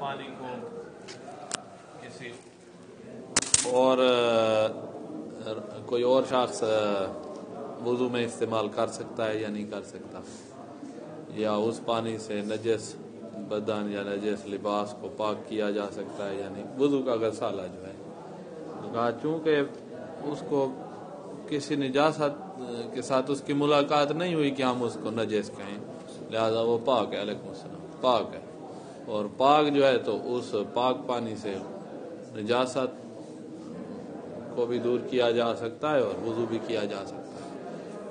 پانی کو کسی اور کوئی اور شخص وضو میں استعمال کر سکتا ہے یا نہیں کر سکتا، یا اس پانی سے نجس بدن یا نجس لباس کو پاک کیا جا سکتا ہے یا نہیں. وضو کا غسالہ جو ہے چونکہ اس کو کسی نجاست کے ساتھ اس کی ملاقات نہیں ہوئی کہ ہم اس کو نجس کہیں، لہذا وہ پاک ہے. علیکم السلام. پاک ہے، اور پاک جو ہے تو اس پاک پانی سے نجاست کو بھی دور کیا جا سکتا ہے اور وضو بھی کیا جا سکتا ہے.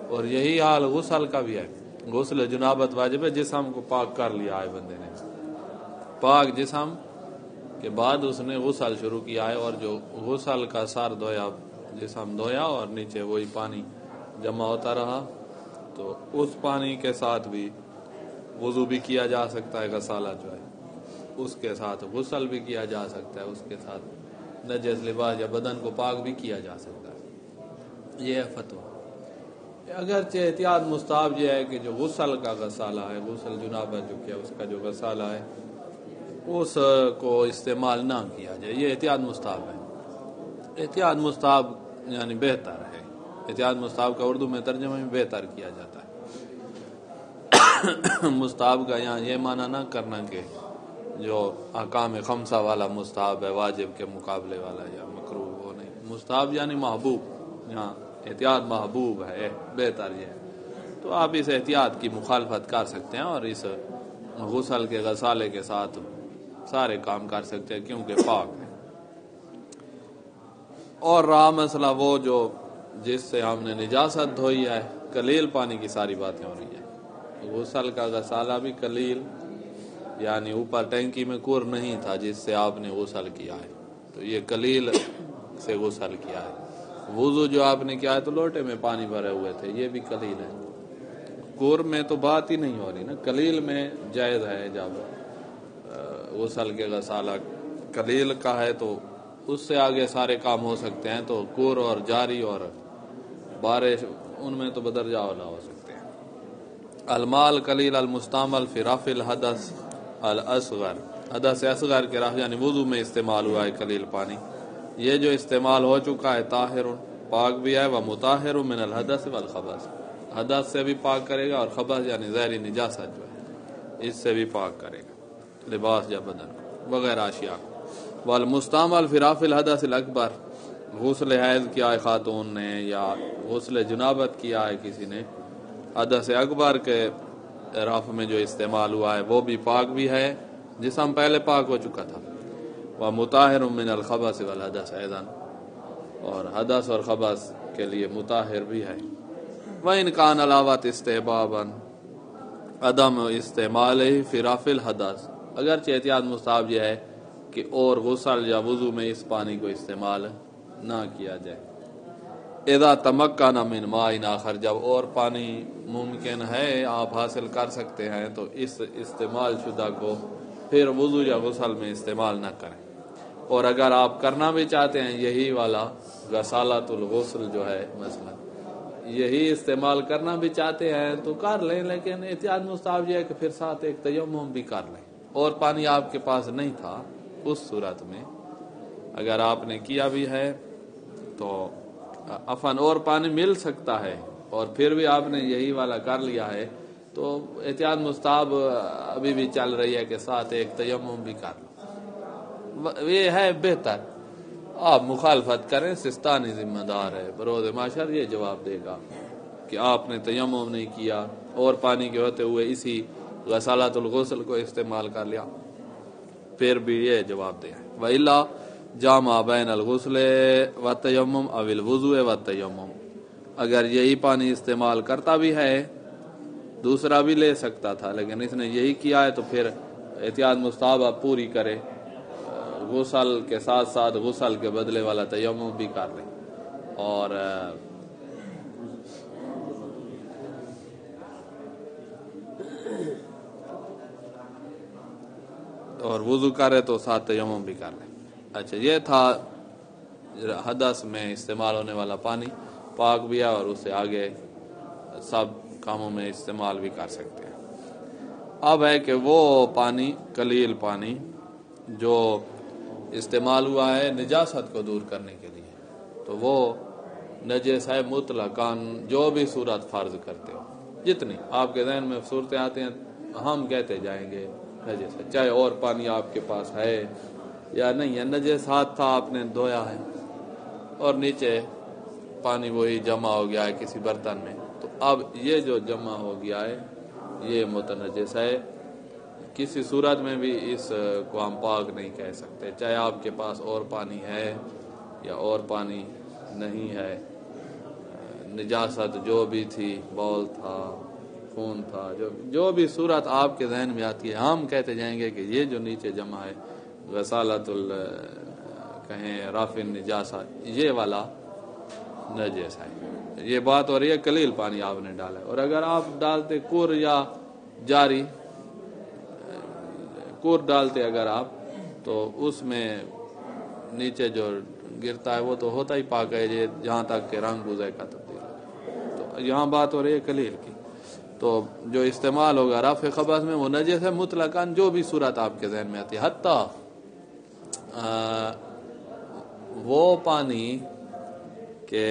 اور یہی حال غسل کا بھی ہے. غسل جنابت واجب ہے. جسم کو پاک کر لیا ہے بندے نے، پاک جسم کے بعد اس نے غسل شروع کیا ہے، اور جو غسل کا سر دھویا، جسم دھویا اور نیچے وہی پانی جمع ہوتا رہا، تو اس پانی کے ساتھ بھی وضو بھی کیا جا سکتا ہے. غسالہ جو ہے اس کے ساتھ غسل بھی کیا جا سکتا ہے، اس کے ساتھ نجس لباس یا بدن کو پاک بھی کیا جا سکتا ہے. یہ ہے فتویٰ. اگرچہ احتیاط مستحب یہ ہے کہ جو غسل کا غسالہ ہے، غسل جنابت جو کیا اس کا جو غسالہ ہے اس کو استعمال نہ کیا جائے. یہ احتیاط مستحب ہے. احتیاط مستحب یعنی بہتر ہے. احتیاط مستحب کا اردو میں ترجمہ میں بہتر کیا جاتا ہے. مستحب کا یہاں یہ معنی نہ کرنا کہ جو احکام خمسہ والا مستحب ہے، واجب کے مقابلے والا یا مکروہ، وہ نہیں. مستحب یعنی محبوب. یہاں احتیاط محبوب ہے، بہتر یہ ہے. تو آپ اس احتیاط کی مخالفت کر سکتے ہیں اور اس غسل کے غسالے کے ساتھ سارے کام کر سکتے ہیں کیونکہ پاک ہے. اور رہا مسئلہ وہ جو جس سے ہم نے نجاست دھوئی ہے، قلیل پانی کی ساری باتیں ہو رہی ہیں. غسل کا غسالہ بھی قلیل، یعنی اوپر ٹینکی میں کور نہیں تھا جس سے آپ نے غسل کیا ہے، تو یہ قلیل سے غسل کیا ہے. وضو جو آپ نے کیا ہے تو لوٹے میں پانی بھرے ہوئے تھے، یہ بھی قلیل ہے. کور میں تو بات ہی نہیں ہو رہی نا. قلیل میں جائز ہے جب غسل کے غسالہ قلیل کا ہے تو اس سے آگے سارے کام ہو سکتے ہیں. تو کور اور جاری اور بارش ان میں تو بدرجہ اولا ہو سکتے ہیں. المال قلیل المستعمل فی رفع الحدث الاصغر. حدث اصغر کے رفع یعنی وضو میں استعمال ہوا ہے قلیل پانی. یہ جو استعمال ہو چکا ہے طاہر پاک بھی ہے، ومطہر من الحدث والخبث. حدث سے بھی پاک کرے گا اور خبث یعنی ظاہری نجاست جو ہے اس سے بھی پاک کرے گا، لباس یا بدن وغیرہ اشیاء. والمستعمل فی رفع الحدث الاکبر. غسل حیض کیا ہے خاتون نے یا غسل جنابت کیا ہے کسی نے، حدث اکبر کے رفع میں جو استعمال ہوا ہے وہ بھی پاک بھی ہے، جسم پہلے پاک ہو چکا تھا. ومطہر من الخبث والحدث ایضا، اور حدث اور خبث کے لیے مطہر بھی ہے. وَإِنْ كَانَ عَلَاوَةَ اسْتِحْبَابًا عدم استعمال فی رفع الحدث. اگرچہ احتیاط مستحب یہ ہے کہ اور غسل یا وضو میں اس پانی کو استعمال نہ کیا جائے. اذا تمکن من ماء آخر، جب اور پانی ممکن ہے آپ حاصل کر سکتے ہیں تو اس استعمال شدہ کو پھر وضو یا غسل میں استعمال نہ کریں. اور اگر آپ کرنا بھی چاہتے ہیں یہی والا غسالۃ الغسل جو ہے مثلا یہی استعمال کرنا بھی چاہتے ہیں تو کر لیں، لیکن احتیاط مستحب یہ ہے کہ پھر ساتھ ایک تیمم بھی کر لیں. اور پانی آپ کے پاس نہیں تھا اس صورت میں اگر آپ نے کیا بھی ہے تو عفن اور پانی مل سکتا ہے اور پھر بھی آپ نے یہی والا کر لیا ہے تو احتیاط مستحب ابھی بھی چل رہی ہے کہ ساتھ ایک تیمم بھی کر لو. یہ ہے بہتر. آپ مخالفت کریں، سستانی ذمہ دار ہے، بروز معاشر یہ جواب دے گا کہ آپ نے تیمم نہیں کیا اور پانی کے ہوتے ہوئے اسی غسالۃ الغسل کو استعمال کر لیا، پھر بھی یہ جواب دے. وَإِلَّا جامع بین الغسل والتیمم او الوضوء والتیمم. اگر یہی پانی استعمال کرتا بھی ہے دوسرا بھی لے سکتا تھا لیکن اس نے یہی کیا ہے تو پھر احتیاط مستحب آپ پوری کرے، غسل کے ساتھ ساتھ غسل کے بدلے والا تیمم بھی کر لیں اور وضو کرے تو ساتھ تیمم بھی کر لیں. اچھا، یہ تھا حدث میں استعمال ہونے والا پانی پاک بھی ہے اور اسے آگے سب کاموں میں استعمال بھی کر سکتے ہیں. اب ہے کہ وہ پانی قلیل پانی جو استعمال ہوا ہے نجاست کو دور کرنے کے لیے تو وہ نجس ہے مطلقاً، جو بھی صورت فرض کرتے ہو، جتنی آپ کے ذہن میں صورتیں آتے ہیں ہم کہتے جائیں گے نجس ہے، چاہے اور پانی آپ کے پاس ہے یا نہیں ہے، نجس ہاتھ تھا آپ نے دھویا ہے اور نیچے پانی وہی جمع ہو گیا ہے کسی برتن میں، تو اب یہ جو جمع ہو گیا ہے یہ متنجس ہے، کسی صورت میں بھی اس کو ہم پاک نہیں کہہ سکتے، چاہے آپ کے پاس اور پانی ہے یا اور پانی نہیں ہے، نجاست جو بھی تھی، بول تھا، خون تھا، جو بھی صورت آپ کے ذہن میں آتی ہے ہم کہتے جائیں گے کہ یہ جو نیچے جمع ہے غسالت کہیں رافع النجاست، یہ والا نجس ہے۔ یہ بات ہو رہی ہے قلیل پانی آپ نے ڈالا ہے، اور اگر آپ ڈالتے کور یا جاری کور ڈالتے اگر آپ تو اس میں نیچے جو گرتا ہے وہ تو ہوتا ہی پاک ہے، جہاں تک کہ رنگ بوزے کا تبدیل ہو، تو یہاں بات ہو رہی ہے قلیل کی، تو جو استعمال ہوگا رفع خبث میں وہ نجس ہے مطلقاً، جو بھی صورت آپ کے ذہن میں آتی ہے، حتیٰ وہ پانی کہ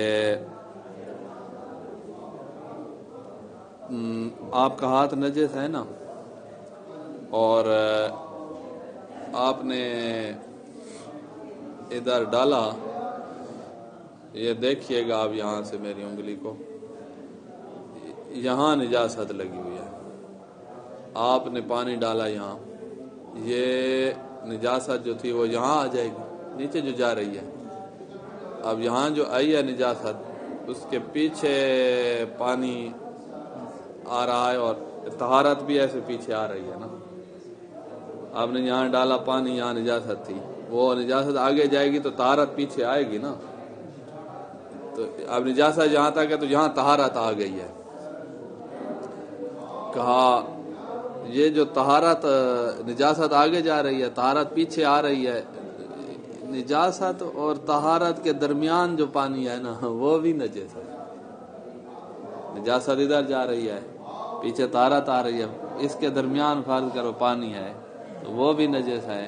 آپ کا ہاتھ نجس ہے نا اور آپ نے ادھر ڈالا، یہ دیکھیے گا آپ یہاں سے میری انگلی کو، یہاں نجاست لگی ہوئی ہے، آپ نے پانی ڈالا یہاں، یہ نجاست جو تھی وہ یہاں آ جائے گی نیچے جو جا رہی ہے، اب یہاں جو آئی ہے نجاست اس کے پیچھے پانی آ رہا ہے اور طہارت بھی ایسے پیچھے آ رہی ہے نا، آپ نے یہاں ڈالا پانی، یہاں نجاست تھی، وہ نجاست آگے جائے گی تو طہارت پیچھے آئے گی نا، تو اب نجاست جہاں تک ہے تو یہاں طہارت آ گئی ہے، کہا یہ جو طہارت نجاست آگے جا رہی ہے، طہارت پیچھے آ رہی ہے، نجاست اور طہارت کے درمیان جو پانی ہے نا وہ بھی نجس ہے، نجاست ادھر جا رہی ہے پیچھے طہارت آ رہی ہے، اس کے درمیان فرض کرو پانی ہے تو وہ بھی نجس ہے،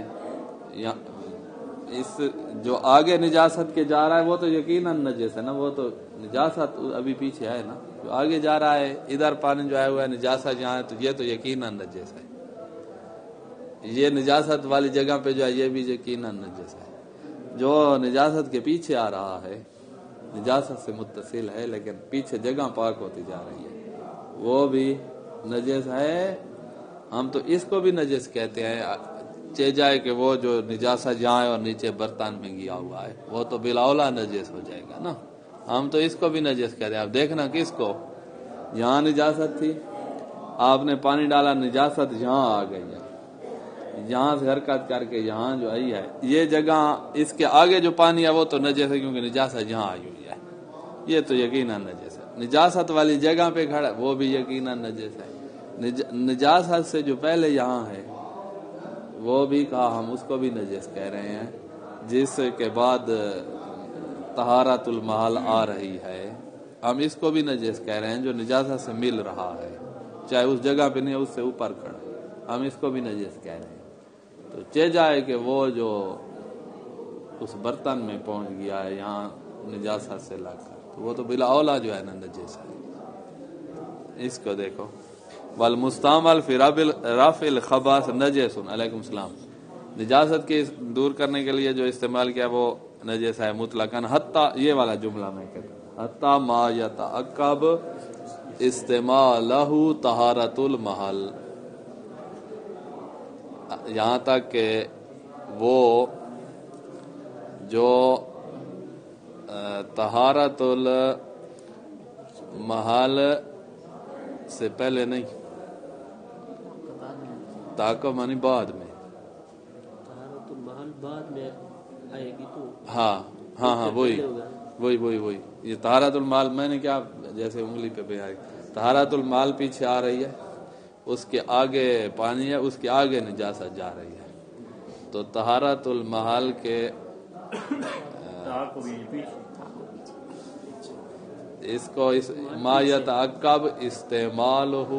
اس جو آگے نجاست کے جا رہا ہے وہ تو یقیناً نجس ہے نا، وہ تو نجاست ابھی پیچھے ہے نا، جو آگے جا رہا ہے ادھر پانی جو آیا ہوا ہے نجاست جہاں ہے تو یہ تو یقیناً نجس ہے، یہ نجاست والی جگہ پہ جو ہے یہ بھی یقیناً نجس ہے، جو نجاست کے پیچھے آ رہا ہے نجاست سے متصل ہے لیکن پیچھے جگہ پاک ہوتی جا رہی ہے وہ بھی نجس ہے، ہم تو اس کو بھی نجس کہتے ہیں، چہ جائے کہ وہ جو نجاست جہاں ہے اور نیچے برتن میں گیا ہوا ہے وہ تو بلاولا نجس ہو جائے گا نا، ہم تو اس کو بھی نجس کہتے ہیں، اب دیکھنا کس کو، یہاں نجاست تھی آپ نے پانی ڈالا نجاست یہاں آ گئی ہے، یہاں سے حرکت کر کے یہاں جو آئی ہے یہ جگہ، اس کے آگے جو پانی ہے وہ تو نجس ہے کیونکہ نجاست یہاں آئی ہوئی ہے، یہ تو یقیناً نجس ہے، نجاست والی جگہ پہ کھڑا وہ بھی یقیناً نجس ہے، نجاست سے جو پہلے یہاں ہے وہ بھی کہا ہم اس کو بھی نجس کہہ رہے ہیں، جس کے بعد طہارت المحل آ رہی ہے ہم اس کو بھی نجس کہہ رہے ہیں، جو نجاست سے مل رہا ہے چاہے اس جگہ پہ نہیں اس سے اوپر کھڑا، ہم اس کو بھی نجس کہہ رہے ہیں، تو چہ جائے کہ وہ جو اس برتن میں پہنچ گیا ہے یہاں نجاست سے لگ کر تو وہ تو بلا اولا جو ہے نا نجس ہے، اس کو دیکھو، والمستعمل فی رفع الخبث نجس، علیکم السلام، نجاست کے دور کرنے کے لیے جو استعمال کیا وہ نجس ہے مطلقاً، حتیٰ یہ والا جملہ میں کہتا ہوں، حتیٰ ما یتعقب استعمالہ طہارت المحل، یہاں تک کہ وہ جو طہارت المحل سے پہلے نہیں، تعقب معنی بعد میں، طہارت المحل بعد میں آئے گی تو ہاں وہی یہ طہارت المحل میں نے کیا جیسے انگلی پہ بھی آئی، طہارت المحل پیچھے آ رہی ہے، اس کے آگے پانی ہے، اس کے آگے نجاست جا رہی ہے، تو طہارت المحل کے اس کو ما یتعقب استعمالہ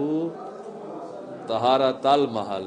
طہارت المحل،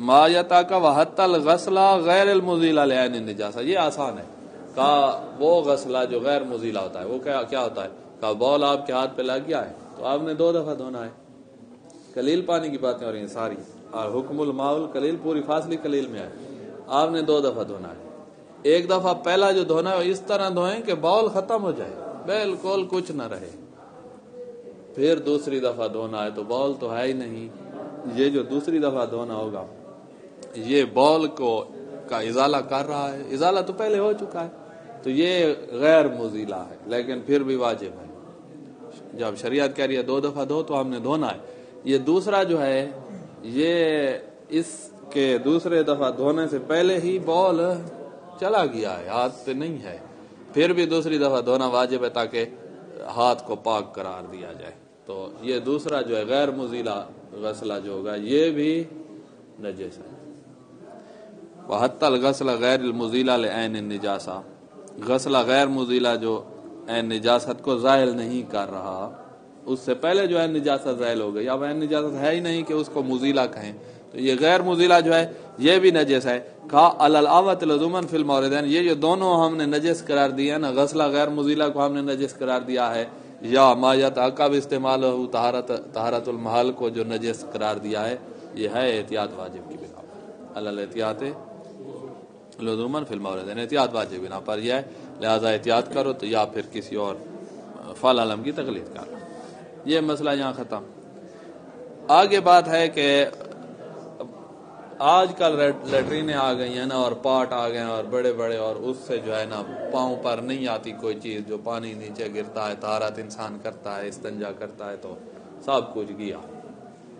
ما یتاکا وحتی الغسلہ غیر المزیلہ لعین النجاسہ، یہ آسان ہے۔ کہا وہ غسلہ جو غیر مزیلہ ہوتا ہے وہ کیا ہوتا ہے؟ کہا بال آپ کے ہاتھ پہ لگ گیا ہے تو آپ نے 2 دفعہ دھونا ہے۔ قلیل پانی کی باتیں ہو رہی ہیں ساری، اور حکم الماء القلیل پوری فاصلی قلیل میں ہے، آپ نے 2 دفعہ دھونا ہے۔ ایک دفعہ پہلا جو دھونا ہے اس طرح دھوئیں کہ بال ختم ہو جائے، بالکل کچھ نہ رہے۔ پھر دوسری دفعہ دھونا ہے تو بال تو ہے ہی نہیں، یہ جو دوسری دفعہ دھونا ہوگا یہ بال کا ازالہ کر رہا ہے، ازالہ تو پہلے ہو چکا ہے، تو یہ غیر مزیلہ ہے لیکن پھر بھی واجب ہے۔ جب شریعت کہہ رہی ہے 2 دفعہ دھو تو ہم نے دھونا ہے۔ یہ دوسرا جو ہے یہ اس کے دوسرے دفعہ دھونے سے پہلے ہی بال چلا گیا ہے، ہاتھ پہ نہیں ہے، پھر بھی دوسری دفعہ دھونا واجب ہے تاکہ ہاتھ کو پاک قرار دیا جائے۔ تو یہ دوسرا جو ہے غیر مزیلہ غسلہ جو ہوگا یہ بھی نجس ہے۔ وحتی الغسل غیر المزیلہ لعین النجاسہ، غسلہ غیر مزیلہ جو عین نجاست کو زائل نہیں کر رہا، اس سے پہلے جو عین نجاست زائل ہو گئی، اب عین نجاست ہے ہی نہیں کہ اس کو مزیلہ کہیں، تو یہ غیر مزیلہ جو ہے یہ بھی نجس ہے۔ کہا الاوت لزومن فی الموردین، یہ جو دونوں ہم نے نجس قرار دیا نا، غسلہ غیر مزیلہ کو ہم نے نجس قرار دیا ہے، یا ما یتعقب استعمال طہارت المحل کو جو نجس قرار دیا ہے، یہ ہے احتیاط واجب کی بنا پر، الاحتیاط لزومن فی الموردین، احتیاط واجب بنا پر یہ ہے، لہذا احتیاط کرو تو یا پھر کسی اور فعل علم کی تقلید کرو۔ یہ مسئلہ یہاں ختم۔ آگے بات ہے کہ آج کل لیٹرینیں آ گئی ہیں نا اور پاٹ آ گئے ہیں اور بڑے بڑے، اور اس سے جو ہے نا پاؤں پر نہیں آتی کوئی چیز، جو پانی نیچے گرتا ہے، طہارت انسان کرتا ہے، استنجا کرتا ہے تو سب کچھ گیا۔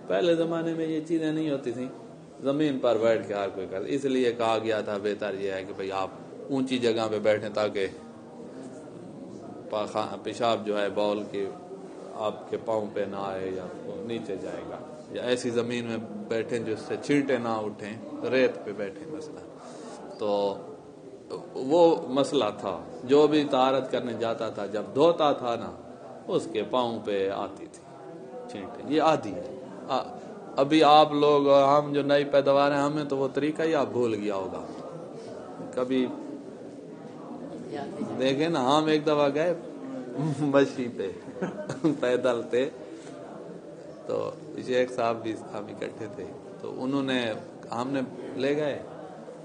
پہلے زمانے میں یہ چیزیں نہیں ہوتی تھیں، زمین پر بیٹھ کے ہر کوئی کرتا، اس لیے کہا گیا تھا بہتر یہ ہے کہ بھئی آپ اونچی جگہ پہ بیٹھیں تاکہ پیشاب جو ہے باول کی آپ کے پاؤں پہ نہ آئے یا نیچے جائے گا، یا ایسی زمین میں بیٹھیں جس سے چھینٹے نہ اٹھیں، ریت پہ بیٹھیں مثلا۔ تو وہ مسئلہ تھا، جو بھی طہارت کرنے جاتا تھا جب دھوتا تھا نا اس کے پاؤں پہ آتی تھی چھینٹے، یہ عادی ہے۔ ابھی آپ لوگ، ہم جو نئی پیداوار ہیں، ہمیں تو وہ طریقہ ہی آپ بھول گیا ہوگا۔ کبھی دیکھیں نا، ہم ایک دفعہ گئے مچھی پہ پیدل تھے، تو شیخ صاحب بھی ہم اکٹھے تھے، تو انہوں نے ہم نے لے گئے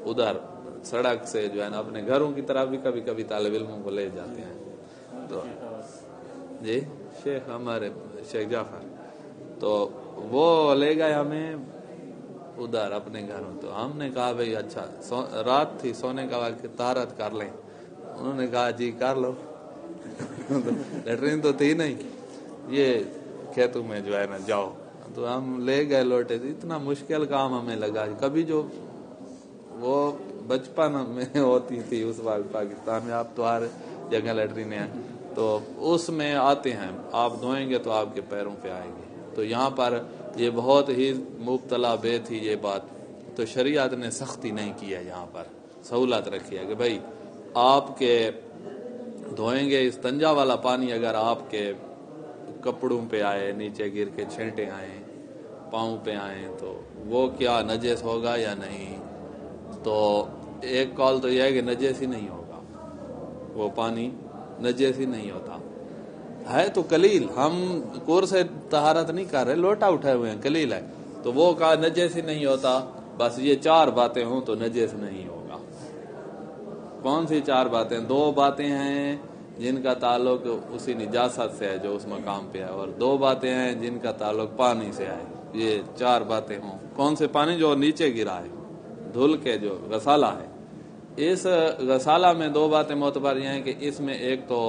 ادھر سڑک سے جو ہے نا، اپنے گھروں کی طرف بھی کبھی کبھی طالب علموں کو لے جاتے ہیں، تو جی شیخ ہمارے شیخ جعفر، تو وہ لے گئے ہمیں ادھر اپنے گھروں، تو ہم نے کہا بھئی اچھا رات تھی، سونے کا وقت، طہارت کر لیں۔ انہوں نے کہا جی کر لو، لیٹرین تو تھی نہیں، یہ کھیتوں میں جو ہے نا جاؤ، تو ہم لے گئے لوٹے، اتنا مشکل کام ہمیں لگا۔ کبھی جو وہ بچپن میں ہوتی تھی اس وقت پاکستان میں، آپ تو ہر جگہ لیٹرینیں ہیں، تو اس میں آتے ہیں، آپ دھوئیں گے تو آپ کے پیروں پہ آئے گی، تو یہاں پر یہ بہت ہی مبتلا بے تھی یہ بات، تو شریعت نے سختی نہیں کی ہے، یہاں پر سہولت رکھی ہے کہ بھائی آپ کے دھوئیں گے استنجا والا پانی، اگر آپ کے کپڑوں پہ آئے، نیچے گر کے چھینٹے آئیں، پاؤں پہ آئیں، تو وہ کیا نجس ہوگا یا نہیں؟ تو ایک قول تو یہ ہے کہ نجس ہی نہیں ہوگا، وہ پانی نجس ہی نہیں ہوتا ہے، تو قلیل، ہم کور سے طہارت نہیں کر رہے، لوٹا اٹھائے ہوئے ہیں، قلیل ہے، تو وہ کہا نجس ہی نہیں ہوتا، بس یہ 4 باتیں ہوں تو نجس نہیں ہوگا۔ کون سی 4 باتیں؟ 2 باتیں ہیں جن کا تعلق اسی نجاست سے ہے جو اس مقام پہ ہے، اور 2 باتیں ہیں جن کا تعلق پانی سے ہے، یہ 4 باتیں ہوں۔ کون سے پانی؟ جو نیچے گرا ہے، دھل کے جو غسالہ ہے، اس غسالہ میں 2 باتیں معتبر یہ ہیں کہ اس میں ایک تو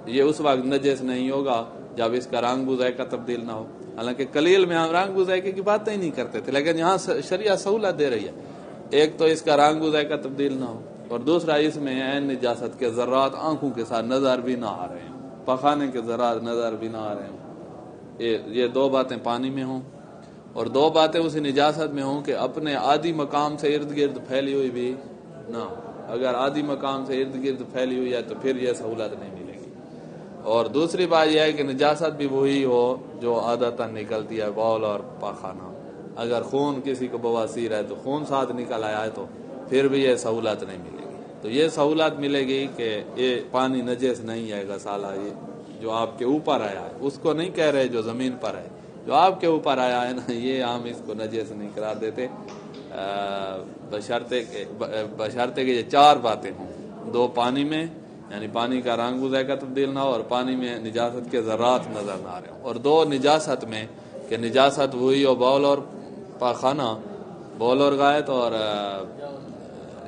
یہ اس وقت نجس نہیں ہوگا جب اس کا رنگ ذائقہ تبدیل نہ ہو، حالانکہ قلیل میں ہم رنگ ذائقے کی بات ہی نہیں کرتے تھے، لیکن یہاں شریعت سہولت دے رہی ہے، ایک تو اس کا رنگ ذائقہ تبدیل نہ ہو، اور دوسرا اس میں عین نجاست کے ذرات آنکھوں کے ساتھ نظر بھی نہ آ رہے ہیں، پخانے کے ذرات نظر بھی نہ آ رہے ہیں، یہ 2 باتیں پانی میں ہوں، اور 2 باتیں اسی نجاست میں ہوں کہ اپنے عادی مقام سے ارد گرد پھیلی ہوئی بھی نہ، اگر عادی مقام سے ارد گرد پھیلی ہوئی ہے تو پھر یہ سہولت نہیں ملے گی، اور دوسری بات یہ ہے کہ نجاست بھی وہی ہو جو عادتاً نکلتی ہے، بول اور پاخانہ، اگر خون کسی کو بواسیر ہے تو خون ساتھ نکل آیا ہے تو پھر بھی یہ سہولت نہیں ملے گی. تو یہ سہولت ملے گی کہ یہ پانی نجس نہیں ہے غسالہ یہ جو آپ کے اوپر آیا ہے, اس کو نہیں کہہ رہے جو زمین پر ہے, جو آپ کے اوپر آیا ہے نا یہ ہم اس کو نجس نہیں قرار دیتے بشرطے کہ یہ 4 باتیں ہوں. 2 پانی میں یعنی پانی کا رنگ و ذائقہ تبدیل نہ ہو, اور پانی میں نجاست کے ذرات نظر نہ آ رہے ہوں, اور 2 نجاست میں کہ نجاست ہوئی ہو بول اور پاخانہ, بول اور غائط, اور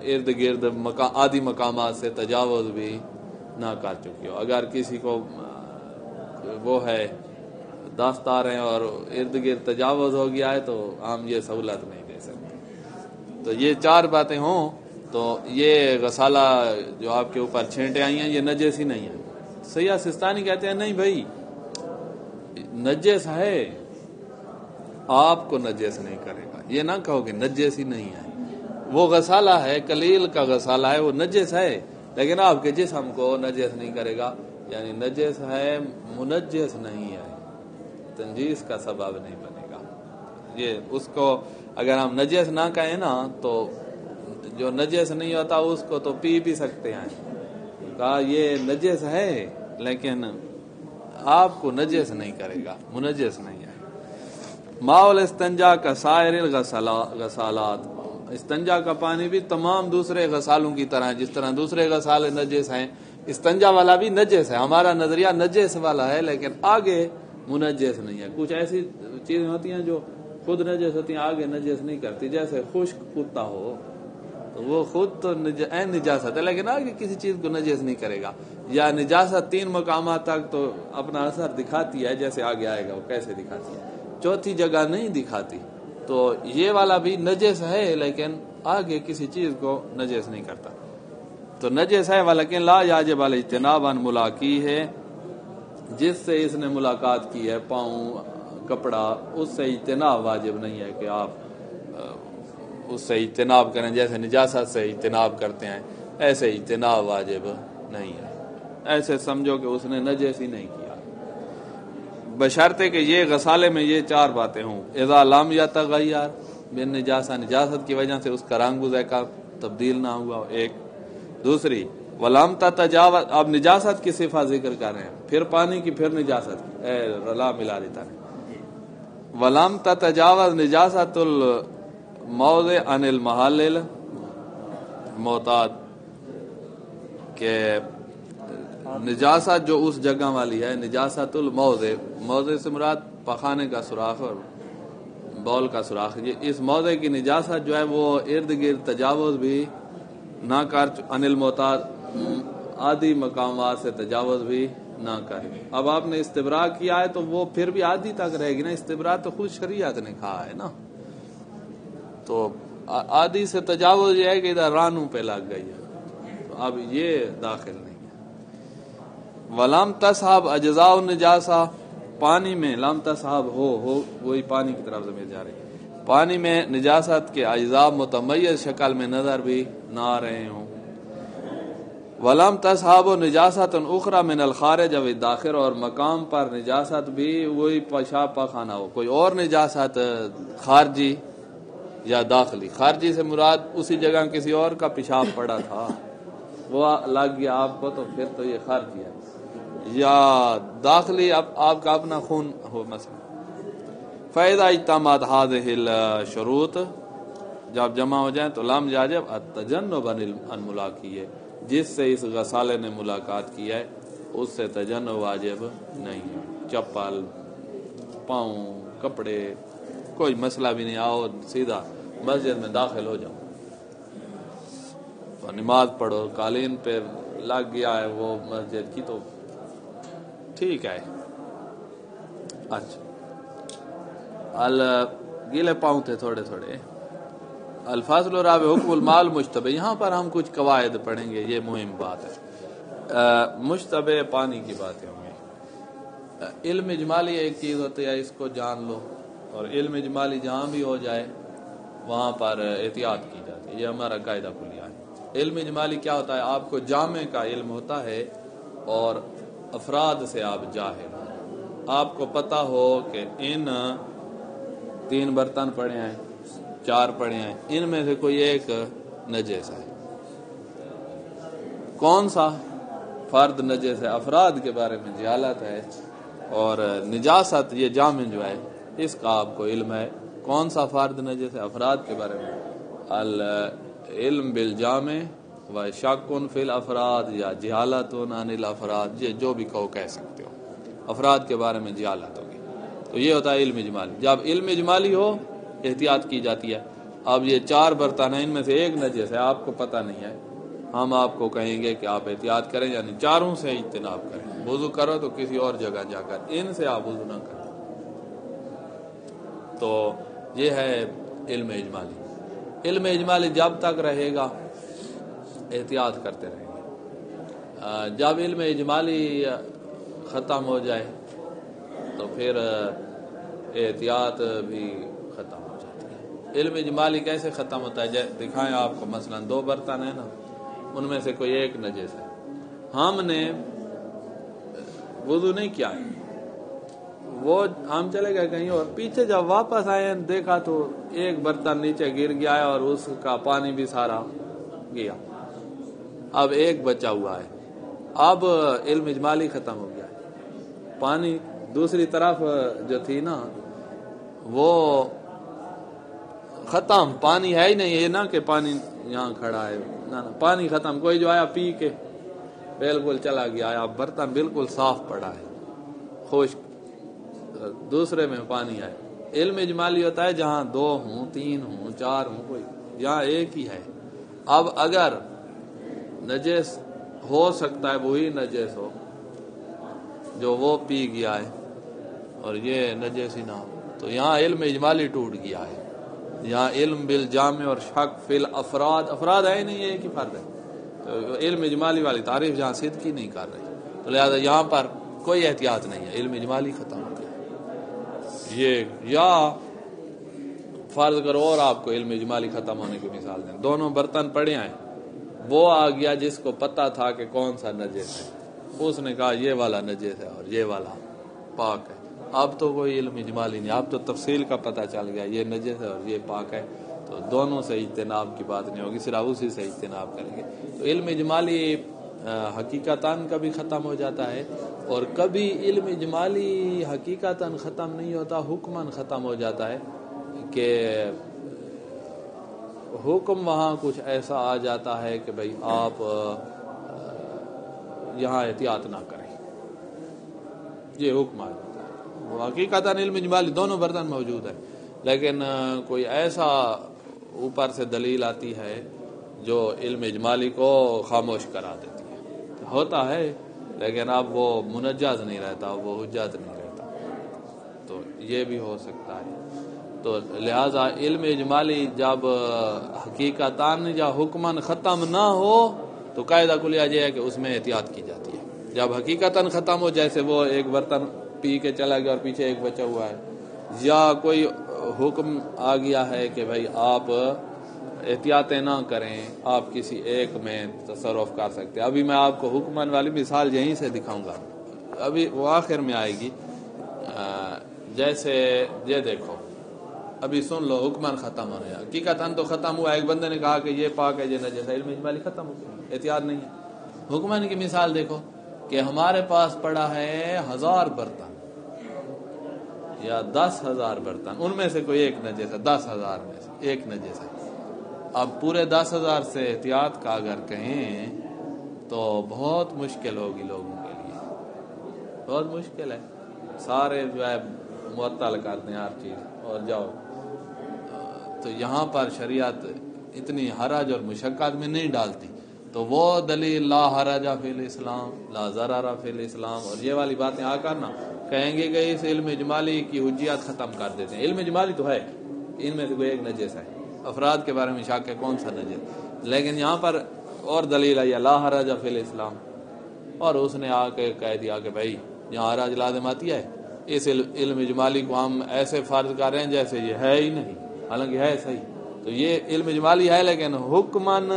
ارد گرد آدھی مقامات سے تجاوز بھی نہ کر چکی ہو. اگر کسی کو وہ ہے دست آ رہے ہیں اور ارد گرد تجاوز ہو گیا ہے تو ہم یہ سہولت نہیں دے سکتے. تو یہ 4 باتیں ہوں تو یہ غسالہ جو آپ کے اوپر چھینٹیں آئی ہیں یہ نجس ہی نہیں ہے. سیاح سستانی کہتے ہیں نہیں بھائی نجس ہے, آپ کو نجس نہیں کرے گا. یہ نہ کہو کہ نجس ہی نہیں ہے, وہ غسالہ ہے قلیل کا غسالہ ہے, وہ نجس ہے لیکن آپ کے جسم کو نجس نہیں کرے گا. یعنی نجس ہے منجس نہیں ہے, تنجیس کا سبب نہیں بنے گا. یہ اس کو اگر ہم نجس نہ کہیں نا تو جو نجس نہیں ہوتا اس کو تو پی بھی سکتے ہیں. کہا یہ نجس ہے لیکن آپ کو نجس نہیں کرے گا, منجس نہیں ہے. ماء الاستنجا کا سائر الغسالات, استنجا کا پانی بھی تمام دوسرے غسالوں کی طرح ہے. جس طرح دوسرے غسالے نجس ہیں استنجا والا بھی نجس ہے. ہمارا نظریہ نجس والا ہے لیکن آگے منجس نہیں ہے. کچھ ایسی چیزیں ہوتی ہیں جو خود نجس ہوتی ہیں آگے نجس نہیں کرتی, جیسے خشک کتا ہو تو وہ خود تو عین نجاست ہے لیکن آگے کسی چیز کو نجس نہیں کرے گا. یا نجاست 3 مقامات تک تو اپنا اثر دکھاتی ہے, جیسے آگے آئے گا وہ کیسے دکھاتی ہے, 4تھی جگہ نہیں دکھاتی. تو یہ والا بھی نجس ہے لیکن آگے کسی چیز کو نجس نہیں کرتا. تو نجس ہے ولیکن لا یاجب علی اجتناب ان ملاقی ہے, جس سے اس نے ملاقات کی ہے پاؤں کپڑا, اس سے اجتناب واجب نہیں ہے کہ آپ اس سے اجتناب کریں. جیسے نجاست سے اجتناب کرتے ہیں ایسے اجتناب واجب نہیں ہے. ایسے سمجھو کہ اس نے نجس ہی نہیں کیا, بشرطے کہ یہ غسالے میں یہ 4 باتیں ہوں. اذا لم یتغیر بالنجاسہ, نجاست کی وجہ سے اس کا رنگ و ذائقہ تبدیل نہ ہوا. ایک دوسری ولم تتجاوز, اب نجاست کی صفت ذکر کر رہے ہیں, پھر پانی کی پھر نجاست کی, رلا ملا دیتا ہے. ولم تتجاوز نجاست الموضع عن المحل المعتاد, کہ نجاست جو اس جگہ والی ہے نجاست الموضع, موضع سے مراد پخانے کا سوراخ اور بول کا سوراخ, یہ اس موضع کی نجاست جو ہے وہ ارد گرد تجاوز بھی نہ کر, عن المعتاد آدھی مقامات سے تجاوز بھی نہ کرے. اب آپ نے استبراء کیا ہے تو وہ پھر بھی آدھی تک رہے گی نا, استبراء تو خود شریعت نے کہا ہے نا. تو آدھی سے تجاوز یہ ہے کہ ادھر رانوں پہ لگ گئی ہے, تو اب یہ داخل نہیں ہے. ولم تصحب اجزاء النجاسہ, پانی میں لم تصحب ہو وہی پانی کی طرف ضمیر جا رہی ہے, پانی میں نجاست کے اجزاء متمیز شکل میں نظر بھی نہ آ رہے ہوں. ولم تصحب نجاست اخرى من الخارج او الداخل, اور مقام پر نجاست بھی وہی پیشاب پاخانہ ہو, کوئی اور نجاست خارجی یا داخلی. خارجی سے مراد اسی جگہ کسی اور کا پیشاب پڑا تھا وہ لگ گیا آپ کو تو پھر تو یہ خارجی ہے, یا داخلی آپ کا اپنا خون ہو مثلا. فائدہ اجتماعات هذه الشروط, جب جمع ہو جائیں تو لم یاجب التجنب عن ملاقیہ, جس سے اس غسالے نے ملاقات کی ہے اس سے تجنب واجب نہیں ہے. چپل پاؤں کپڑے کوئی مسئلہ بھی نہیں, آؤ سیدھا مسجد میں داخل ہو جاؤ, نماز پڑھو, قالین پہ لگ گیا ہے وہ مسجد کی تو ٹھیک ہے. اچھا گیلے پاؤں تھے تھوڑے تھوڑے. الفاظ الرابع حکم المال مشتبہ, یہاں پر ہم کچھ قواعد پڑھیں گے, یہ مہم بات ہے. مشتبہ پانی کی باتیں ہوں گی. علم اجمالی ایک چیز ہوتی ہے, اس کو جان لو, اور علم اجمالی جہاں بھی ہو جائے وہاں پر احتیاط کی جاتی ہے, یہ ہمارا قاعدہ کلیہ ہے. علم اجمالی کیا ہوتا ہے, آپ کو جامع کا علم ہوتا ہے اور افراد سے آپ جاہل, آپ کو پتہ ہو کہ ان 3 برتن پڑے ہیں 4 پڑے ہیں، ان میں سے کوئی ایک نجس ہے، کون سا فرد نجس ہے؟ افراد کے بارے میں جہالت ہے، اور نجاست یہ جامع جو ہے اس کا آپ کو علم ہے، کون سا فرد نجس ہے؟ افراد کے بارے میں العلم بالجامع و شک فی الافراد یا جہالت عن الافراد، یہ جو بھی کہہ سکتے ہو، افراد کے بارے میں جہالت ہوگی، تو یہ ہوتا ہے علم اجمالی۔ جب علم اجمالی ہو احتیاط کی جاتی ہے۔ اب یہ 4 برتن ہیں، ان میں سے ایک نجس ہے، آپ کو پتہ نہیں ہے، ہم آپ کو کہیں گے کہ آپ احتیاط کریں، یعنی 4 سے اجتناب کریں، وضو کرو تو کسی اور جگہ جا کر، ان سے آپ وضو نہ کریں، تو یہ ہے علم اجمالی۔ علم اجمالی جب تک رہے گا احتیاط کرتے رہیں گے، جب علم اجمالی ختم ہو جائے تو پھر احتیاط بھی ختم ہو جاتی ہے۔ علم اجمالی کیسے ختم ہوتا ہے؟ دکھائیں آپ کو، مثلا 2 برتن ہیں نا، ان میں سے کوئی ایک نجس ہے، ہم نے وضو نہیں کیا ہے، وہ ہم چلے گئے کہیں اور، پیچھے جب واپس آئے دیکھا تو ایک برتن نیچے گر گیا ہے اور اس کا پانی بھی سارا گیا، اب ایک بچا ہوا ہے، اب علم اجمالی ختم ہو گیا ہے، پانی دوسری طرف جو تھی نا وہ ختم، پانی ہے ہی نہیں، یہ نہ کہ پانی یہاں کھڑا ہے، نہ پانی ختم، کوئی جو آیا پی کے بالکل چلا گیا، اب برتن بالکل صاف پڑا ہے، خشک، دوسرے میں پانی آئے۔ علم اجمالی ہوتا ہے جہاں 2 ہوں 3 ہوں 4 ہوں، کوئی یہاں ایک ہی ہے۔ اب اگر نجس ہو سکتا ہے وہی نجس ہو جو وہ پی گیا ہے اور یہ نجس ہی نہ ہو، تو یہاں علم اجمالی ٹوٹ گیا ہے، یہاں علم بالجامع اور شک فی الافراد، افراد ہے نہیں، ایک ہی فرد ہے، تو علم اجمالی والی تعریف جہاں صدق ہی نہیں کر رہی، تو لہذا یہاں پر کوئی احتیاط نہیں ہے، علم اجمالی ختم ہو گیا۔ یہ یا فرض کرو اور آپ کو علم اجمالی ختم ہونے کی مثال دیں، 2 برتن پڑے ہیں، وہ آ گیا جس کو پتا تھا کہ کون سا نجس ہے، اس نے کہا یہ والا نجس ہے اور یہ والا پاک ہے، اب تو کوئی علم اجمالی نہیں، اب تو تفصیل کا پتہ چل گیا یہ نجس ہے اور یہ پاک ہے، تو دونوں سے اجتناب کی بات نہیں ہوگی، صرف اسی سے اجتناب کریں گے۔ تو علم اجمالی حقیقتاً کبھی ختم ہو جاتا ہے، اور کبھی علم اجمالی حقیقتاً ختم نہیں ہوتا، حکماً ختم ہو جاتا ہے کہ حکم وہاں کچھ ایسا آ جاتا ہے کہ بھئی آپ یہاں احتیاط نہ کریں، یہ حکم آ جاتا ہے۔ وہ حقیقتاً علم اجمالی دونوں برتن موجود ہے، لیکن کوئی ایسا اوپر سے دلیل آتی ہے جو علم اجمالی کو خاموش کرا دیتی ہے، ہوتا ہے لیکن اب وہ منجز نہیں رہتا، وہ حجت نہیں رہتا، تو یہ بھی ہو سکتا ہے۔ تو لہذا علم اجمالی جب حقیقتاً یا حکماً ختم نہ ہو تو قاعدہ کلیہ یہ ہے کہ اس میں احتیاط کی جاتی ہے۔ جب حقیقتاً ختم ہو، جیسے وہ ایک برتن پی کے چلا گیا اور پیچھے ایک بچا ہوا ہے، یا کوئی حکم آ گیا ہے کہ بھائی آپ احتیاطیں نہ کریں، آپ کسی ایک میں تصرف کر سکتے ہیں۔ ابھی میں آپ کو حکمن والی مثال یہیں سے دکھاؤں گا، ابھی وہ آخر میں آئے گی۔ جیسے یہ دیکھو، ابھی سن لو، حکمن ختم ہونے، حقیقتاً تو ختم ہوا، ایک بندے نے کہا کہ یہ پاک ہے یہ نجس ہے، علم اجمالی ختم ہو گیا، احتیاط نہیں ہے۔ حکمن کی مثال دیکھو کہ ہمارے پاس پڑا ہے 1000 برتن یا 10,000 برتن، ان میں سے کوئی ایک نجس ہے، 10,000 میں سے ایک نجس ہے۔ اب پورے 10,000 سے احتیاط کا اگر کہیں تو بہت مشکل ہوگی لوگوں کے لیے، بہت مشکل ہے، سارے جو ہے معطل کر دیں ہر چیز اور جاؤ، تو یہاں پر شریعت اتنی حرج اور مشقت میں نہیں ڈالتی، تو وہ دلیل لا حرج فی الاسلام لا ضرر فی الاسلام اور یہ والی باتیں آ کر نا کہیں گے کہ اس علم اجمالی کی حجیت ختم کر دیتے ہیں۔ علم اجمالی تو ہے، ان میں سے کوئی ایک نجس ہے، افراد کے بارے میں شک ہے کون سا نجس، لیکن یہاں پر اور دلیل ہے لا حرج فی الاسلام، اور اس نے آ کے کہہ دیا کہ بھائی یہاں حرج لازم آتی ہے، اس علم اجمالی کو ہم ایسے فرض کر رہے ہیں جیسے یہ ہے ہی نہیں، حالانکہ ہے صحیح، تو یہ علم اجمالی ہے لیکن حکماً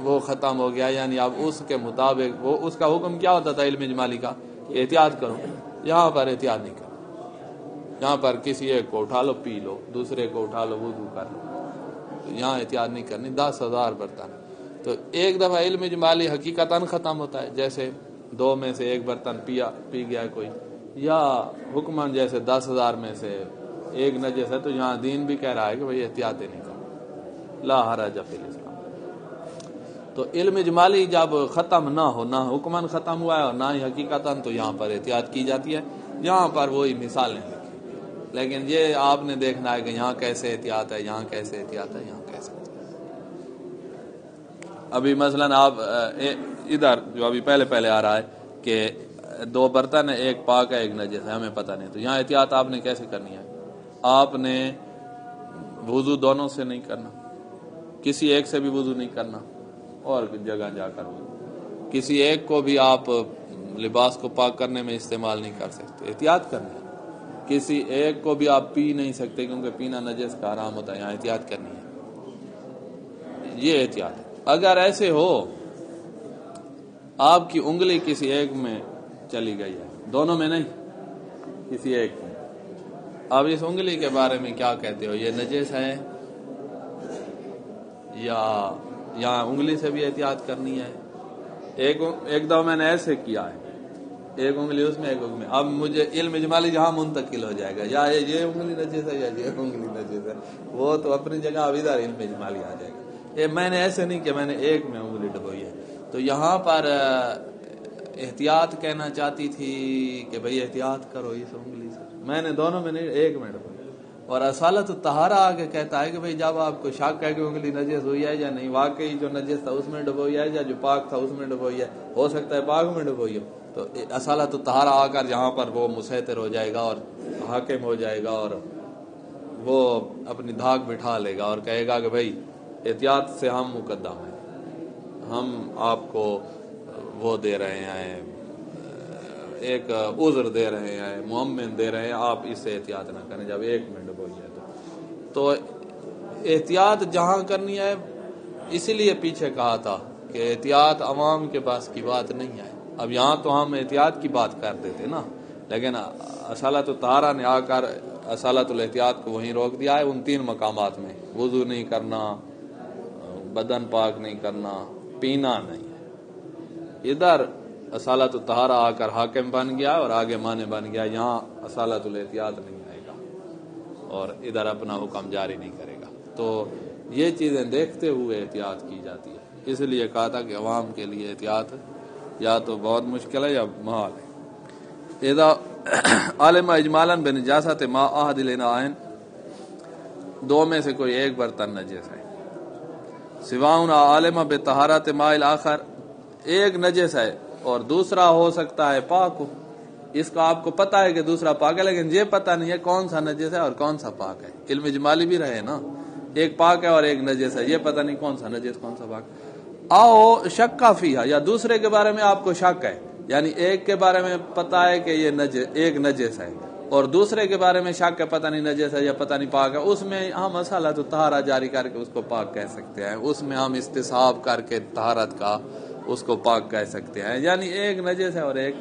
وہ ختم ہو گیا، یعنی اب اس کے مطابق وہ اس کا حکم کیا ہوتا تھا علم اجمالی کا، احتیاط کرو، یہاں پر احتیاط نہیں کرو، یہاں پر کسی ایک کو اٹھا لو پی لو، دوسرے کو اٹھا لو وضو کر لو، تو یہاں احتیاط نہیں کرنی. 10,000 برتن تو ایک دفعہ علم اجمالی حقیقتاً ختم ہوتا ہے، جیسے 2 میں سے 1 برتن پی گیا کوئی، یا حکمان جیسے 10,000 میں سے 1 نجس ہے، تو یہاں دین بھی کہہ رہا ہے کہ بھئی احتیاط نہیں کرو، لا حرج فی الاسلام. تو علم اجمالی جب ختم نہ ہو، نہ حکمان ختم ہوا ہے اور نہ ہی حقیقتاً، تو یہاں پر احتیاط کی جاتی ہے. یہاں پر وہی مثالیں لکھی، لیکن یہ آپ نے دیکھنا ہے کہ یہاں کیسے احتیاط ہے، یہاں کیسے احتیاط ہے، یہاں کیسے احتیاط ہے. ابھی مثلاً آپ ادھر جو ابھی پہلے آ رہا ہے کہ 2 برتن ہے، ایک پاک ہے ایک نجس ہے، ہمیں پتہ نہیں، تو یہاں احتیاط آپ نے کیسے کرنی ہے؟ آپ نے وضو دونوں سے نہیں کرنا، کسی ایک سے بھی وضو نہیں کرنا، اور جگہ جا کر وضو. کسی ایک کو بھی آپ لباس کو پاک کرنے میں استعمال نہیں کر سکتے، احتیاط کرنی ہے. کسی ایک کو بھی آپ پی نہیں سکتے کیونکہ پینا نجس کا حرام ہوتا ہے، یہاں احتیاط کرنی ہے. یہ احتیاط ہے. اگر ایسے ہو آپ کی انگلی کسی ایک میں چلی گئی ہے، دونوں میں نہیں، کسی ایک میں، اب اس انگلی کے بارے میں کیا کہتے ہو؟ یہ نجس ہے یا یہاں انگلی سے بھی احتیاط کرنی ہے؟ ایک دو میں نے ایسے کیا ہے، ایک انگلی اس میں ایک انگلی میں، اب مجھے علم اجمالی جہاں منتقل ہو جائے گا، یا یہ انگلی نجس ہے یا یہ انگلی نجس ہے، وہ تو اپنی جگہ اب ادھر علم اجمالی آ جائے گا. میں نے ایسے نہیں کہ میں نے ایک میں انگلی ڈبوئی ہے، تو یہاں پر احتیاط کہنا چاہتی تھی کہ بھئی احتیاط کرو اس انگلی سے، میں نے دونوں میں نہیں، ایک میں ڈبوئی. اور اصالت الطہارہ آگے کہتا ہے کہ بھئی جب آپ کو شک ہے کہ انگلی نجس ہوئی ہے یا نہیں، واقعی جو نجس تھا اس میں ڈبوئی ہے یا جو پاک تھا اس میں ڈبوئی ہے، ہو سکتا ہے پاک میں ڈبوئی ہو، تو اصالت الطہارہ آ کر یہاں پر وہ مسیطر ہو جائے گا اور حاکم ہو جائے گا، اور وہ اپنی دھاک بٹھا لے گا اور کہے گا کہ بھئی احتیاط سے ہم مقدم ہیں، ہم آپ کو وہ دے رہے ہیں، ایک عذر دے رہے ہیں، مؤمن دے رہے ہیں، آپ اس سے احتیاط نہ کریں جب ایک میں ڈبوئی ہے. تو احتیاط جہاں کرنی ہے، اسی لیے پیچھے کہا تھا کہ احتیاط عوام کے پاس کی بات نہیں ہے. اب یہاں تو ہم احتیاط کی بات کرتے تھے نا، لیکن اصالت الطہارہ نے آ کر اصالت الاحتیاط کو وہیں روک دیا ہے ان 3 مقامات میں، وضو نہیں کرنا، بدن پاک نہیں کرنا، پینا نہیں ہے. ادھر اصالت الطہارہ آ کر حاکم بن گیا اور آگے مانے بن گیا، یہاں اصالت الاحتیاط نہیں آئے گا اور ادھر اپنا حکم جاری نہیں کرے گا. تو یہ چیزیں دیکھتے ہوئے احتیاط کی جاتی ہے، اس لیے کہا تھا کہ عوام کے لیے احتیاط یا تو بہت مشکل ہے یا محال ہے. اذا عالم اجمالا بنجاست ما احد الاناء، 2 میں سے کوئی ایک برتن نجس ہے، سواء عالم بطہارت ماء الاخر، ایک نجس ہے اور دوسرا ہو سکتا ہے پاک ہو، اس کا آپ کو پتا ہے کہ دوسرا پاک ہے، لیکن یہ پتہ نہیں ہے کون سا نجس ہے اور کون سا پاک ہے. علم اجمالی بھی رہے نا، ایک پاک ہے اور ایک نجس ہے، یہ پتہ نہیں کون سا نجس کون سا پاک. آؤ شک فیہا، یا دوسرے کے بارے میں آپ کو شک ہے، یعنی ایک کے بارے میں پتا ہے کہ یہ ایک نجس ہے اور دوسرے کے بارے میں شک ہے پتہ نہیں نجس ہے یا پتہ نہیں پاک ہے، اس میں ہم اصالت الطہارہ جاری کر کے اس کو پاک کہہ سکتے ہیں، اس میں ہم استصحاب کر کے طہارت کا اس کو پاک کہہ سکتے ہیں. یعنی ایک نجس ہے اور ایک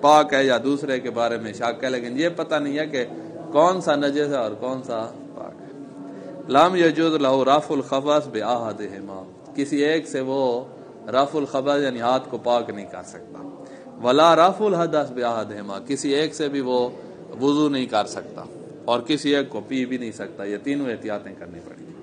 پاک ہے، یا دوسرے کے بارے میں شک ہے لیکن یہ پتہ نہیں ہے کہ کون سا نجس ہے اور کون سا پاک ہے. لم یجوز لہ رفع الخبث باحدہما، کسی ایک سے وہ رفع الخبث یعنی ہاتھ کو پاک نہیں کر سکتا، ولا رفع الحدث باحدہما، کسی ایک سے بھی وہ وضو نہیں کر سکتا اور کسی ایک کو پی بھی نہیں سکتا. یہ تینوں احتیاطیں کرنی پڑیں گی.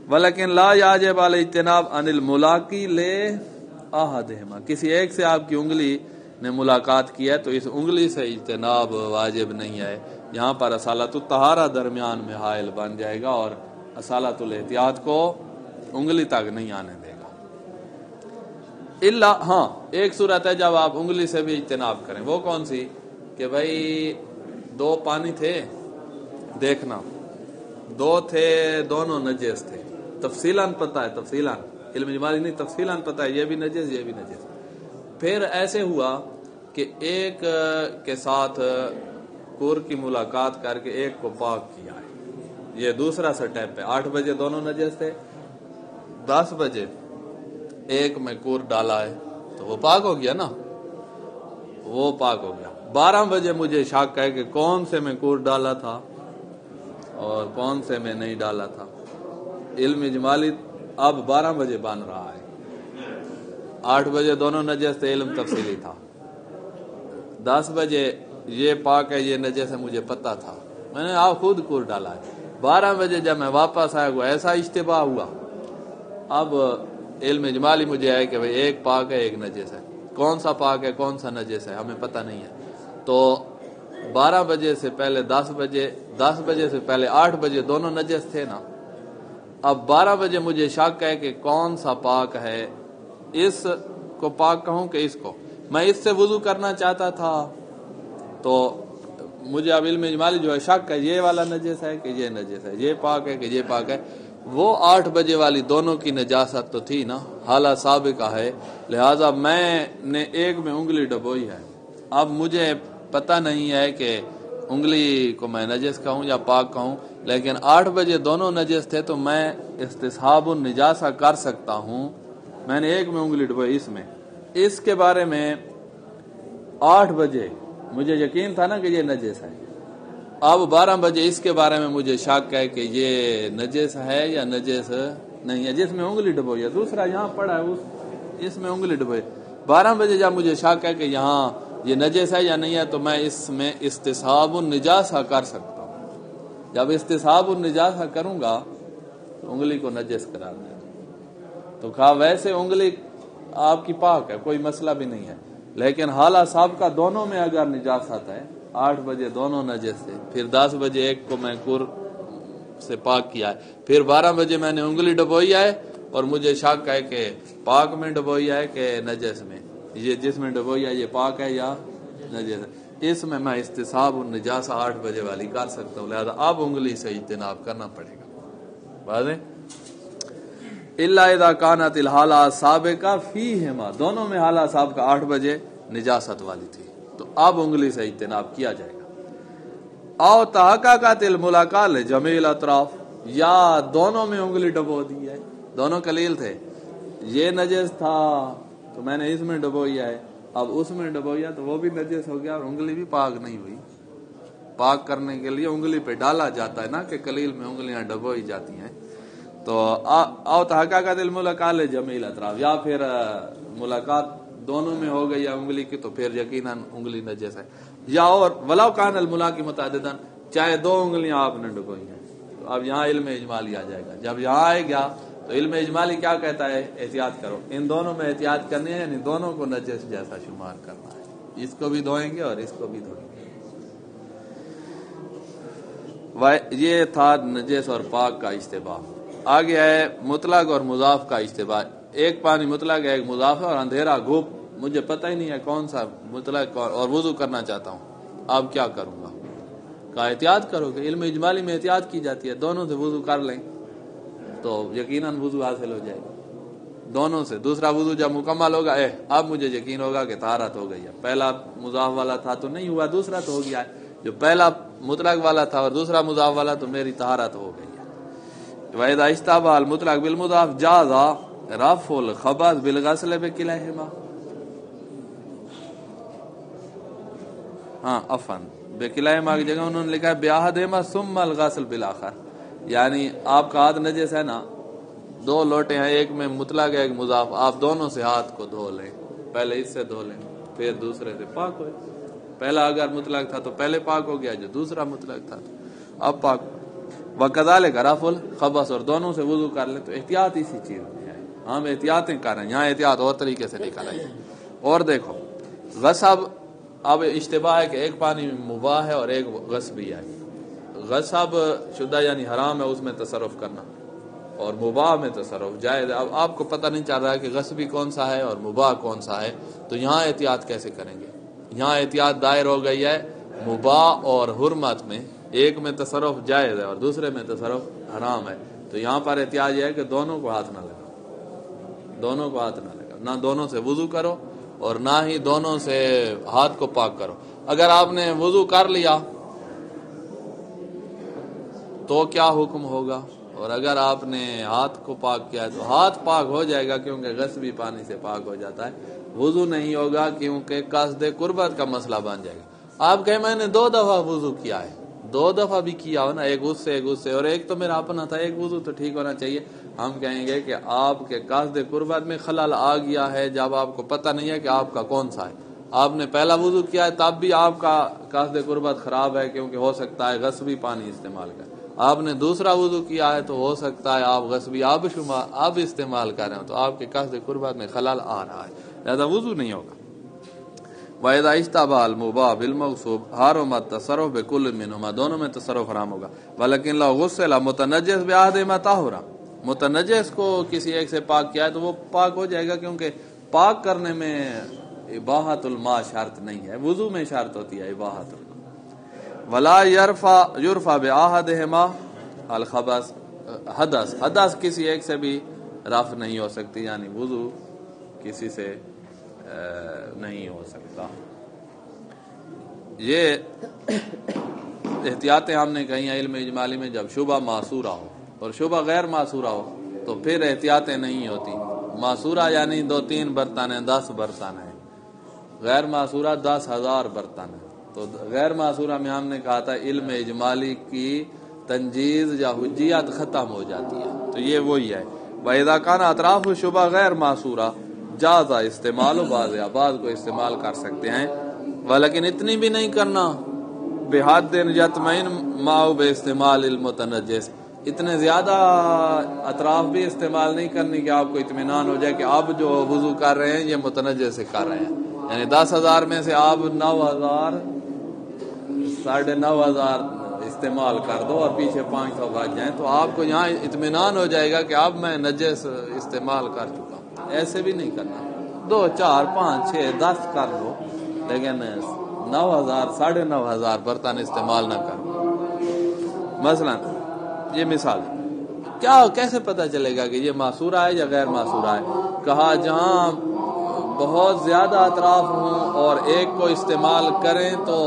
ولیکن لا یجب علی اجتناب عن الملاقی لاحدہما، کسی ایک سے آپ کی انگلی نے ملاقات کی ہے تو اس انگلی سے اجتناب واجب نہیں ہے. یہاں پر اصالت الطہارہ درمیان میں حائل بن جائے گا اور اصالت الاحتیاط کو انگلی تک نہیں آنے دے گا. الا ہاں ایک صورت ہے جب آپ انگلی سے بھی اجتناب کریں، وہ کون سی؟ کہ بھئی 2 پانی تھے، دیکھنا 2 تھے، دونوں نجس تھے، تفصیلاً پتہ ہے، تفصیلاً علم اجمالی نہیں، تفصیلاً پتہ ہے یہ بھی نجس یہ بھی نجس. پھر ایسے ہوا کہ ایک کے ساتھ کور کی ملاقات کر کے ایک کو پاک کیا ہے، یہ دوسرا سٹیپ ہے. 8 بجے دونوں نجس تھے، 10 بجے ایک میں کور ڈالا ہے تو وہ پاک ہو گیا نا، وہ پاک ہو گیا. 12 بجے مجھے شک ہے کہ کون سے میں کور ڈالا تھا اور کون سے میں نہیں ڈالا تھا. علم اجمالی اب 12 بجے بن رہا ہے. 8 بجے دونوں نجس تھے، علم تفصیلی تھا. 10 بجے یہ پاک ہے یہ نجس ہے مجھے پتا تھا، میں نے آپ خود کور ڈالا ہے. 12 بجے جب میں واپس آیا وہ ایسا اشتباہ ہوا. اب علم اجمالی مجھے ہے کہ بھئی ایک پاک ہے ایک نجس ہے. کون سا پاک ہے کون سا نجس ہے ہمیں پتہ نہیں ہے. تو 12 بجے سے پہلے 10 بجے سے پہلے 8 بجے دونوں نجس تھے نا. اب 12 بجے مجھے شک ہے کہ کون سا پاک ہے، اس کو پاک کہوں کہ اس کو. میں اس سے وضو کرنا چاہتا تھا تو مجھے اب علم اجمالی جو ہے شک ہے یہ والا نجس ہے کہ یہ نجس ہے، یہ پاک ہے کہ یہ پاک ہے. وہ 8 بجے والی دونوں کی نجاست تو تھی نا، حالہ سابقہ ہے، لہذا میں نے ایک میں انگلی ڈبوئی ہے. اب مجھے پتہ نہیں ہے کہ انگلی کو میں نجس کہوں یا پاک کہوں، لیکن 8 بجے دونوں نجس تھے تو میں استصحاب النجاسہ کر سکتا ہوں. میں نے ایک میں انگلی ڈبوئی اس کے بارے میں 8 بجے مجھے یقین تھا نا کہ یہ نجس ہے. اب 12 بجے اس کے بارے میں مجھے شک ہے کہ یہ نجس ہے یا نجس نہیں ہے، جس میں انگلی ڈبوئی ہے. دوسرا یہاں پڑا ہے اس میں انگلی ڈبوئی. 12 بجے جب مجھے شک ہے کہ یہاں یہ نجس ہے یا نہیں ہے تو میں اس میں استصحاب النجاسہ کر سکتا ہوں. جب استصحاب النجاسہ کروں گا تو انگلی کو نجس قرار دے تو کہا ویسے انگلی آپ کی پاک ہے، کوئی مسئلہ بھی نہیں ہے، لیکن حالہ سابقہ دونوں میں اگر نجاست ہے، 8 بجے دونوں نجس تھے، پھر 10 بجے ایک کو میں کور سے پاک کیا ہے، پھر 12 بجے میں نے انگلی ڈبوئی ہے اور مجھے شک ہے کہ پاک میں ڈبوئی ہے کہ نجس میں. یہ جس میں ڈبوئی ہے یہ پاک ہے یا نجس ہے، اس میں میں استصحاب النجاسہ 8 بجے والی کر سکتا ہوں. لہذا اب انگلی سے اجتناب کرنا پڑے گا. واضح؟ الا اذا كانت الحالہ سابقہ فیہما، دونوں میں حالہ سابقہ 8 بجے نجاست والی تھی تو اب انگلی سے اجتناب کیا جائے گا. او تحققت الملاقات لجمیع الاطراف، یا دونوں میں انگلی ڈبو دی ہے، دونوں قلیل تھے، یہ نجس تھا تو میں نے اس میں ڈبویا ہے، اب اس میں ڈبویا تو وہ بھی نجس ہو گیا اور انگلی بھی پاک نہیں ہوئی. پاک کرنے کے لیے انگلی پہ ڈالا جاتا ہے نا کہ قلیل میں انگلیاں ڈبوئی جاتی ہیں. تو او تحققت الملاقات لجمیع الاطراف، یا پھر ملاقات دونوں میں ہو گئی یا انگلی کی تو پھر یقیناً انگلی نجس ہے. یا اور ولو کان الملاقی متعدداً، چاہے 2 انگلیاں آپ نے ڈبوئی ہیں. تو اب یہاں علم اجمالی آ جائے گا. جب یہاں آئے گا تو علم اجمالی کیا کہتا ہے؟ احتیاط کرو، ان دونوں میں احتیاط کرنی ہے، یعنی دونوں کو نجس جیسا شمار کرنا ہے. اس کو بھی دھوئیں گے اور اس کو بھی دھوئیں گے. یہ تھا نجس اور پاک کا اشتباہ. آگے ہے مطلق اور مضاف کا اشتباہ. ایک پانی مطلق ہے ایک مضاف ہے، اور اندھیرا گھوپ مجھے پتہ ہی نہیں ہے کون سا مطلق اور وضو کرنا چاہتا ہوں، اب کیا کروں گا؟ کہا احتیاط کرو گے. علم اجمالی میں احتیاط کی جاتی ہے، دونوں سے وضو کر لیں تو یقیناً وضو حاصل ہو جائے گا دونوں سے. دوسرا وضو جب مکمل ہوگا اب مجھے یقین ہوگا کہ طہارت ہو گئی ہے. پہلا مضاف والا تھا تو نہیں ہوا، دوسرا تو ہو گیا ہے. جو پہلا مطلق والا تھا اور دوسرا مضاف والا تو میری طہارت ہو گئی ہے. وَإِذَا اشْتَبَهَ الْمُطْلَقُ بِالْمُضَافِ جَازَ رَفْعُ الْخَبَثِ بِالْغَسْلِ بِكِلَيْهِمَا. عفواً بِكِلَيْهِمَا کی جگہ انہوں نے لکھا ہے بِأَحَدِهِمَا ثُمَّ الْغَسْلُ بِالْآخَرِ، یعنی آپ کا ہاتھ نجس ہے نا، 2 لوٹے ہیں، ایک میں مطلق ہے ایک مضاف، آپ دونوں سے ہاتھ کو دھو لیں، پہلے اس سے دھو لیں پھر دوسرے سے پاک ہوئے. پہلا اگر مطلق تھا تو پہلے پاک ہو گیا، جو دوسرا مطلق تھا تو اب پاک. وَكَذَلِكَ رَفْعُ الْخَبَثِ، اور دونوں سے وضو کر لیں. تو احتیاط اسی چیز میں ہے، ہم احتیاطیں کر رہے ہیں، یہاں احتیاط اور طریقے سے نکل آئی. اور دیکھو غصب، اب اشتباہ ہے کہ ایک پانی مباح ہے اور ایک غصبی ہے. غصب شدہ یعنی حرام ہے، اس میں تصرف کرنا، اور مباح میں تصرف جائز ہے. اب آپ کو پتہ نہیں چل رہا ہے کہ غصبی کون سا ہے اور مباح کون سا ہے، تو یہاں احتیاط کیسے کریں گے؟ یہاں احتیاط دائر ہو گئی ہے مباح اور حرمت میں، ایک میں تصرف جائز ہے اور دوسرے میں تصرف حرام ہے. تو یہاں پر احتیاط یہ ہے کہ دونوں کو ہاتھ نہ لگا، دونوں کو ہاتھ نہ لگا، نہ دونوں سے وضو کرو اور نہ ہی دونوں سے ہاتھ کو پاک کرو. اگر آپ نے وضو کر لیا تو کیا حکم ہوگا؟ اور اگر آپ نے ہاتھ کو پاک کیا تو ہاتھ پاک ہو جائے گا کیونکہ غصبی پانی سے پاک ہو جاتا ہے. وضو نہیں ہوگا کیونکہ قصد قربت کا مسئلہ بن جائے گا. آپ کہیں میں نے 2 دفعہ وضو کیا ہے، 2 دفعہ بھی کیا ہو نا، ایک اس سے اور ایک تو میرا اپنا تھا، ایک وضو تو ٹھیک ہونا چاہیے. ہم کہیں گے کہ آپ کے قصد قربت میں خلل آ گیا ہے جب آپ کو پتہ نہیں ہے کہ آپ کا کون سا ہے. آپ نے پہلا وضو کیا ہے تب بھی آپ کا قصد قربت خراب ہے، کیونکہ ہو سکتا ہے غصبی پانی استعمال کریں. آپ نے دوسرا وضو کیا ہے تو ہو سکتا ہے آپ غصبی آب استعمال کر رہے ہیں، تو آپ کے قصد قربت میں خلل آ رہا ہے، لہذا وضو نہیں ہوگا. وَإِذَا اشْتَبَهَ الْمُبَاحُ بِالْمَغْصُوبِ حَرُمَ التَّصَرُّفُ بِكُلٍّ مِّنْهُمَا، دونوں میں تصرف حرام ہوگا. وَلَكِنْ لَوْ غُسِّلَ مُتَنَجِّسٌ بِأَحَدِهِمَا طَهُرَ، متنجس کو کسی ایک سے پاک کیا ہے تو وہ پاک ہو جائے گا، کیونکہ پاک کرنے میں اباحت الماء شرط نہیں ہے، وضو میں شرط ہوتی ہے اباحت الماء. وَلَا يُرْفَعُ بِأَحَدِهِمَا الْخَبَثُ، حدث کسی ایک سے بھی رفع نہیں ہو سکتی، یعنی وضو کسی سے نہیں ہو سکتا. یہ احتیاطیں ہم نے کہی ہیں علم اجمالی میں، جب شبہ معصورہ ہو اور شبہ غیر معصورہ ہو تو پھر احتیاطیں نہیں ہوتی. معصورہ یعنی 2-3 برتن ہیں، 10 برتن ہیں، غیر معصورہ 10,000 برتن ہیں. تو غیر معصورہ میں ہم نے کہا تھا علم اجمالی کی تنجیز یا حجیت ختم ہو جاتی ہے، تو یہ وہی ہے. وَإِذَا كَانَ أَطْرَافُ الشُّبْهَةِ غَيْرَ مَعْصُورَةٍ جاز استعمال بعض کو استعمال کر سکتے ہیں، ولیکن اتنی بھی نہیں کرنا بحد یطمئن معه باستعمال المتنجس، اتنے زیادہ اطراف بھی استعمال نہیں کرنی کہ آپ کو اطمینان ہو جائے کہ آپ جو وضو کر رہے ہیں یہ متنجس سے کر رہے ہیں. یعنی 10,000 میں سے آپ 9,000 9,500 استعمال کر دو اور پیچھے 500 بچ جائیں تو آپ کو یہاں اطمینان ہو جائے گا کہ اب میں نجس استعمال کر چکا ہوں. ایسے بھی نہیں کرنا، 2 4 5 6 10 کر لو، لیکن 9,000 9,500 برتن استعمال نہ کرو. مثلا یہ مثال کیا کیسے پتہ چلے گا کہ یہ معصورہ ہے یا غیر معصورہ ہے؟ کہا جہاں بہت زیادہ اطراف ہوں اور ایک کو استعمال کریں تو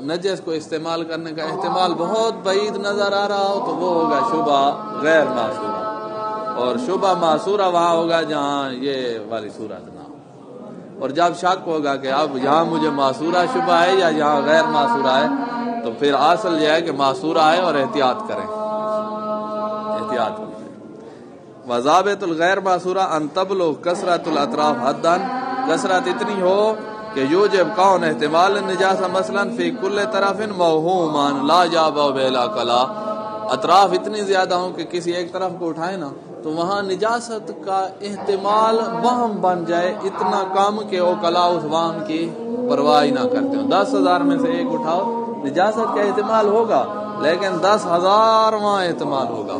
نجس کو استعمال کرنے کا احتمال بہت بعید نظر آ رہا ہو تو وہ ہوگا شبہ غیر معصورہ، اور شبہ معصورہ وہاں ہوگا جہاں یہ والی صورت نہ ہو. اور جب شک ہوگا کہ اب یہاں مجھے معصورہ شبہ ہے یا یہاں غیر معصورہ ہے تو پھر اصل یہ ہے کہ معصورہ ہے اور احتیاط کریں، احتیاط کریں. وضابط الغیر معصورہ ان تبلغ کثرت الاطراف حدًا، کثرت اتنی ہو کہ یوجب کون احتمال النجاسہ مثلا فی کل طرف موہوما لا یابا بلا کلا، اطراف اتنی زیادہ ہوں کہ کسی ایک طرف کو اٹھائے نا تو وہاں نجاست کا احتمال وہم بن جائے اتنا کم کہ وہ کلا اس وہم کی پرواہ نہ کرتے ہوں. 10,000 میں سے ایک اٹھاؤ، نجاست کا احتمال ہوگا لیکن 10,000واں احتمال ہوگا،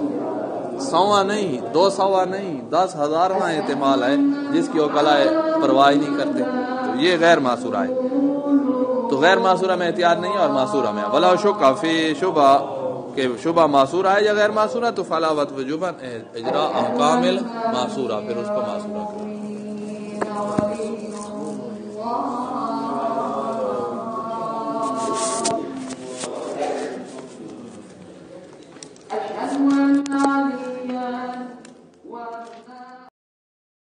100 نہیں، 200 نہیں، 10,000واں احتمال ہے جس کی وکلا پرواہ نہیں کرتے. تو یہ غیر معصورہ ہے. تو غیر معصورہ میں احتیاط نہیں ہے اور معصورہ میں ولا شک فی شبہ کہ شبہ معصورہ ہے یا غیر معصورہ تو فلاوت وجوبا اجراء احکام معصورہ، پھر اس کو معصورہ کرو.